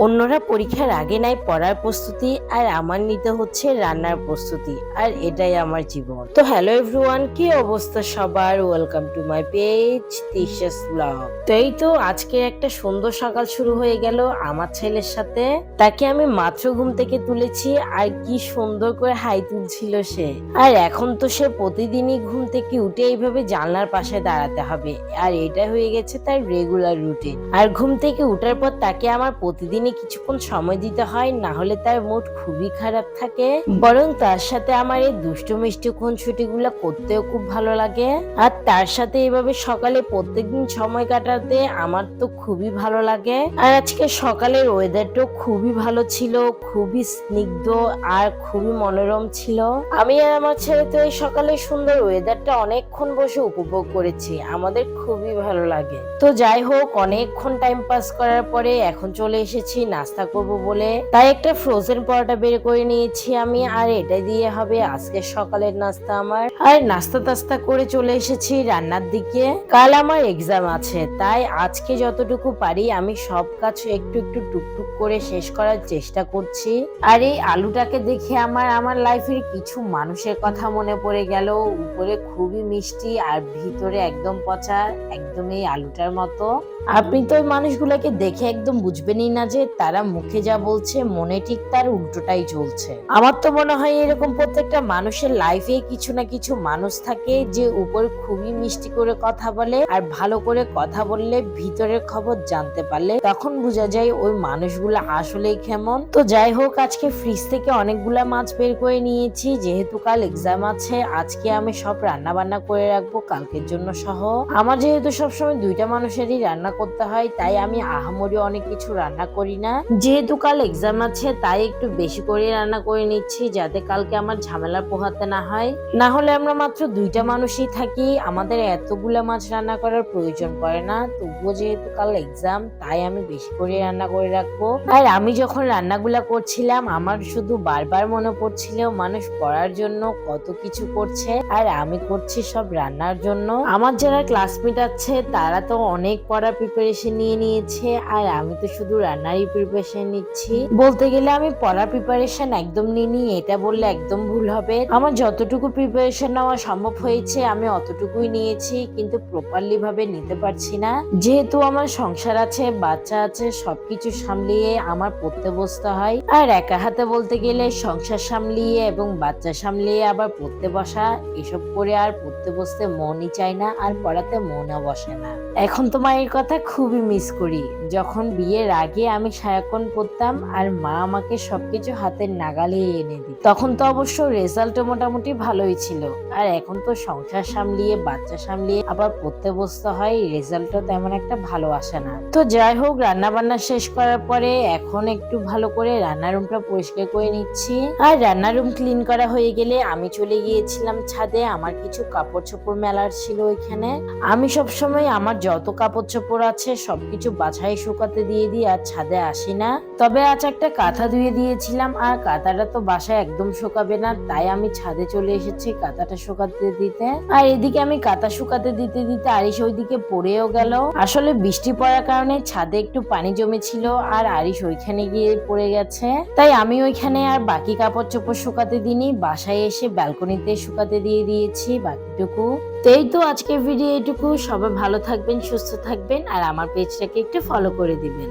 অন্যরা পরীক্ষার আগে নাই পড়ার প্রস্তুতি, আর আমার নিতে হচ্ছে রান্নার প্রস্তুতি, আর এটাই আমার জীবন। তো হ্যালো এভরিওয়ান, কি অবস্থা সবার? Welcome to my page Tisha's blog. তো এই তো আজকে একটা সুন্দর সকাল শুরু হয়ে গেল আমার ছেলের সাথে। তাকে আমি মাত্র ঘুম থেকে তুলেছি, আর কি সুন্দর করে হাই তুলছিল সে। আর এখন তো সে প্রতিদিনই ঘুম থেকে উঠে এইভাবে জানলার পাশে দাঁড়াতে হবে, আর এটা হয়ে গেছে তার রেগুলার রুটিন। আর ঘুম থেকে উঠার পর তাকে আমার প্রতিদিনই কিছুক্ষণ সময় দিতে হয়, না হলে তার মুড খুবই খারাপ থাকে। বরং তার সাথে আমার এই দুষ্টু মিষ্টি খুনসুটিগুলো করতেও খুব ভালো লাগে। আর তার সাথে এভাবে সকালে প্রত্যেকদিন সময় কাটাতে আমার তো খুবই ভালো লাগে। আর আজকে সকালের ওয়েদারটাও খুবই ভালো ছিল, খুবই স্নিগ্ধ আর খুবই মনোরম ছিল। আমি আর আমার ছেলে তো এই সকালের সুন্দর ওয়েদারটা অনেকক্ষণ বসে উপভোগ করেছি, আমাদের খুবই ভালো লাগে। তো যাই হোক, অনেকক্ষণ টাইম পাস করার পরে এখন চলে এসেছি নাস্তা করব বলে, তাই একটা ফ্রোজেন পরোটা বের করে নিয়েছি আমি, আর এটা দিয়ে হবে আজকে সকালের নাস্তা আমার। আর নাস্তা টাস্তা করে চলে এসেছি রান্নার দিকে। কাল আমার এক্সাম আছে, তাই আজকে যতটুকু পারি আমি সব কাজ একটু একটু টুকটুক করে শেষ করার চেষ্টা করছি। আর এই আলুটাকে দেখে আমার লাইফের কিছু মানুষের কথা মনে পড়ে গেল। উপরে খুবই মিষ্টি আর ভিতরে একদম পচা, একদম এই আলুটার মতো। আপনি তো ওই মানুষগুলোকে দেখে একদম বুঝবেনই না যে তারা মুখে যা বলছে মনে ঠিক তার উল্টোটাই চলছে। আমার তো মনে হয় এরকম প্রত্যেকটা মানুষের লাইফে কিছু না কিছু মানুষ থাকে যে উপর খুবই মিষ্টি করে কথা বলে, আর ভালো করে কথা বললে ভিতরের খবর জানতে পারলে তখন বোঝা যায় ওই মানুষগুলো আসলেই কেমন। তো যাই হোক, আজকে ফ্রিজ থেকে অনেকগুলা মাছ বের করে নিয়েছি, যেহেতু কাল এক্সাম আছে। আজকে আমি সব রান্না বান্না করে রাখবো কালকের জন্য সহ। আমার যেহেতু সবসময় দুইটা মানুষেরই রান্না করতে হয়, তাই আমি আহামরি অনেক কিছু রান্না করি না। যেহেতু কাল এক্সাম আছে, তাই একটু বেশি করে রান্না করে নিচ্ছি, যাতে কালকে আমার ঝামেলা পোহাতে না হয়। না হলে আমরা মাত্র দুইটা মানুষই থাকি, আমাদের এতগুলা মাছ রান্না করার প্রয়োজন পড়ে না। তবুও যেহেতু কাল এক্সাম, তাই আমি বেশি করে রান্না করে রাখবো। আর আমি যখন রান্নাগুলা করছিলাম, আমার শুধু বারবার মনে পড়ছিল মানুষ পড়ার জন্য কত কিছু করছে, আর আমি করছি সব রান্নার জন্য। আমার যারা ক্লাসমেট আছে তারা তো অনেক পড়ার প্রিপারেশন নিয়ে নিয়েছে, আর আমি তো শুধু রান্নারই প্রিপারেশন নিচ্ছি। বলতে গেলে আমি পড়ার প্রিপারেশন একদম নিইনি, এটা বললে একদম ভুল হবে। আমার যতটুকু প্রিপারেশন নেওয়া সম্ভব হয়েছে আমি অতটুকুই নিয়েছি, কিন্তু প্রপারলি ভাবে নিতে পারছি না। যেহেতু আমার সংসার আছে, বাচ্চা আছে, সবকিছু সামলিয়ে আমার পড়তে বসতে হয়। আর একা হাতে বলতে গেলে সংসার সামলিয়ে এবং বাচ্চা সামলিয়ে আবার পড়তে বসা, এসব করে আর পড়তে বসতে মনই চায় না, আর পড়াতে মনও বসে না। এখন তো মায়ের কথা খুবই মিস করি। যখন বিয়ের আগে আমি সারাক্ষণ পড়তাম, আর মা আমাকে সবকিছু হাতের নাগালে এনে দিত, তখন তো অবশ্য রেজাল্টও মোটামুটি ভালোই ছিল। আর এখন তো সংসার সামলিয়ে বাচ্চা সামলিয়ে আবার পড়তে বসতে হয়, রেজাল্টও তেমন একটা ভালো আসে না। তো যাই হোক, রান্না বান্না শেষ করার পরে এখন একটু ভালো করে রান্নার রুমটা পরিষ্কার করে নিচ্ছি। আর রান্নার রুম ক্লিন করা হয়ে গেলে আমি চলে গিয়েছিলাম ছাদে। আমার কিছু কাপড় চোপড় মেলার ছিল ওইখানে। আমি সবসময় আমার যত কাপড় চোপড় আছে সবকিছু বাছাই শুকাতে দিয়ে দিই, আর ছাদে আসি না। তবে আজ একটা কাঁথা ধুয়ে দিয়েছিলাম, আর কাঁথাটা তো বাসায় একদম শুকাবে না, তাই আমি ছাদে চলে এসেছি কাঁথাটা শুকাতে দিতে। আর এদিকে আমি কাঁথা শুকাতে দিতে দিতে আরিশ ওইদিকে পড়েও গেল। আসলে বৃষ্টি পড়ার কারণে ছাদে একটু পানি জমেছিল, আর আরিশ ওইখানে গিয়ে পড়ে গেছে। তাই আমি ওইখানে আর বাকি কাপড় চোপড় শুকাতে দিইনি, বাসায় এসে ব্যালকনিতে শুকাতে দিয়ে দিয়েছি বাকিটুকু। তো এই তো আজকের ভিডিও এটুকু। সবাই ভালো থাকবেন, সুস্থ থাকবেন, আর আমার পেজটাকে একটু ফলো করে দিবেন।